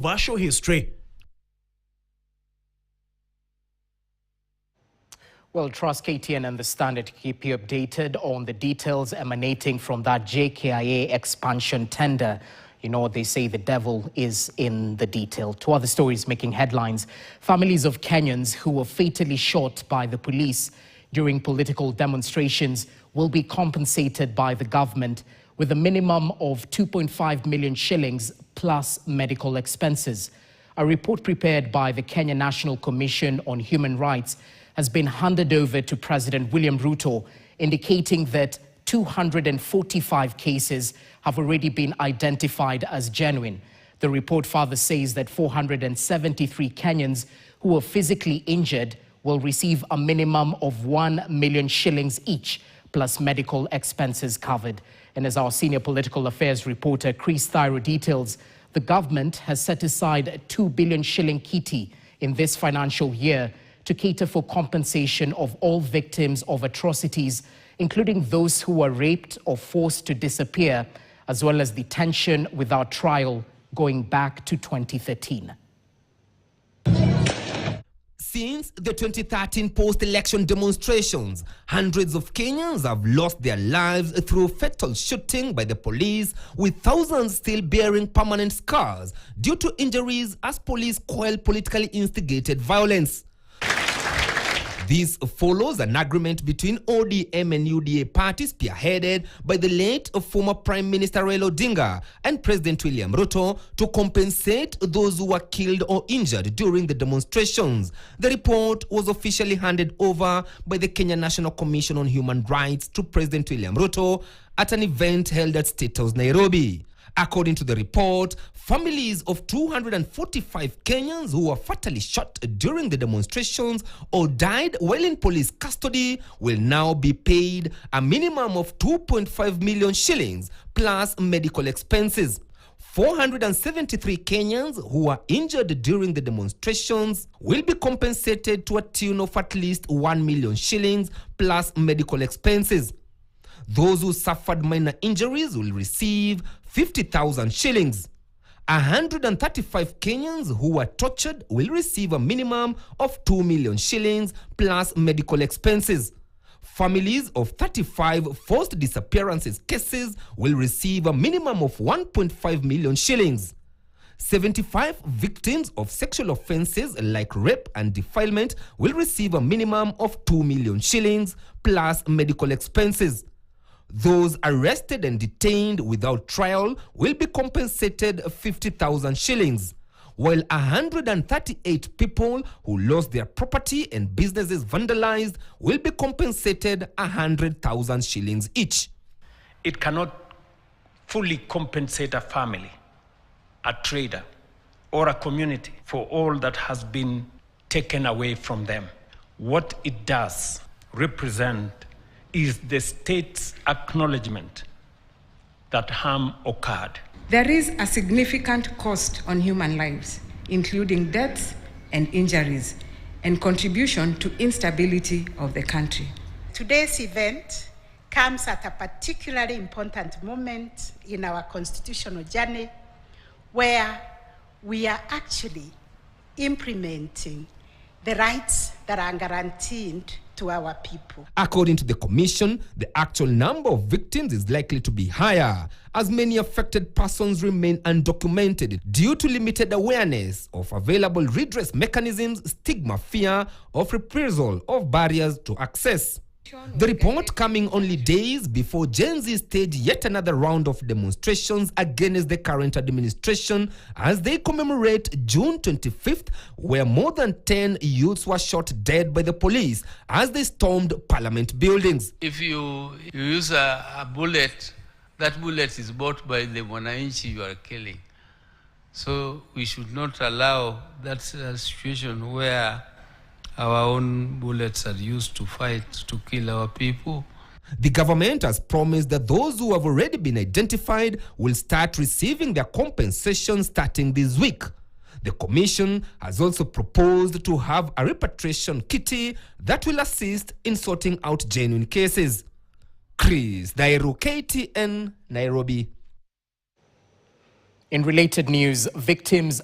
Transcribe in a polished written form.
controversial history. Well, trust KTN and the Standard to keep you updated on the details emanating from that JKIA expansion tender. You know, they say the devil is in the detail. Two other stories making headlines. Families of Kenyans who were fatally shot by the police during political demonstrations will be compensated by the government with a minimum of 2.5 million shillings plus medical expenses. A report prepared by the Kenya National Commission on Human Rights has been handed over to President William Ruto, indicating that 245 cases have already been identified as genuine. The report further says that 473 Kenyans who were physically injured will receive a minimum of 1 million shillings each, plus medical expenses covered. And as our senior political affairs reporter Chris Thyro details, the government has set aside a 2 billion shilling kitty in this financial year to cater for compensation of all victims of atrocities, including those who were raped or forced to disappear, as well as detention without trial going back to 2013. Since the 2013 post-election demonstrations, hundreds of Kenyans have lost their lives through fatal shooting by the police, with thousands still bearing permanent scars due to injuries as police quell politically instigated violence. This follows an agreement between ODM and UDA parties spearheaded by the late former Prime Minister Raila Odinga and President William Ruto to compensate those who were killed or injured during the demonstrations. The report was officially handed over by the Kenya National Commission on Human Rights to President William Ruto at an event held at State House, Nairobi. According to the report, families of 245 Kenyans who were fatally shot during the demonstrations or died while in police custody will now be paid a minimum of 2.5 million shillings plus medical expenses. 473 Kenyans who were injured during the demonstrations will be compensated to a tune of at least 1 million shillings plus medical expenses. Those who suffered minor injuries will receive 50,000 shillings. 135 Kenyans who were tortured will receive a minimum of 2 million shillings plus medical expenses. Families of 35 forced disappearances cases will receive a minimum of 1.5 million shillings. 75 victims of sexual offenses like rape and defilement will receive a minimum of 2 million shillings plus medical expenses. Those arrested and detained without trial will be compensated 50,000 shillings, while 138 people who lost their property and businesses vandalized will be compensated 100,000 shillings each. It cannot fully compensate a family, a trader, or a community for all that has been taken away from them. What it does represent is the state's acknowledgement that harm occurred. There is a significant cost on human lives, including deaths and injuries, and contribution to instability of the country. Today's event comes at a particularly important moment in our constitutional journey, where we are actually implementing the rights that are guaranteed to our people. According to the commission, the actual number of victims is likely to be higher, as many affected persons remain undocumented due to limited awareness of available redress mechanisms, stigma, fear of reprisal, of barriers to access. The report coming only days before Gen Z staged yet another round of demonstrations against the current administration as they commemorate June 25th, where more than 10 youths were shot dead by the police as they stormed parliament buildings. If you use a bullet, that bullet is bought by the Mwananchi you are killing. So we should not allow that situation where our own bullets are used to fight, to kill our people. The government has promised that those who have already been identified will start receiving their compensation starting this week. The commission has also proposed to have a repatriation kitty that will assist in sorting out genuine cases. Chris Thyro, KTN, Nairobi. In related news, victims'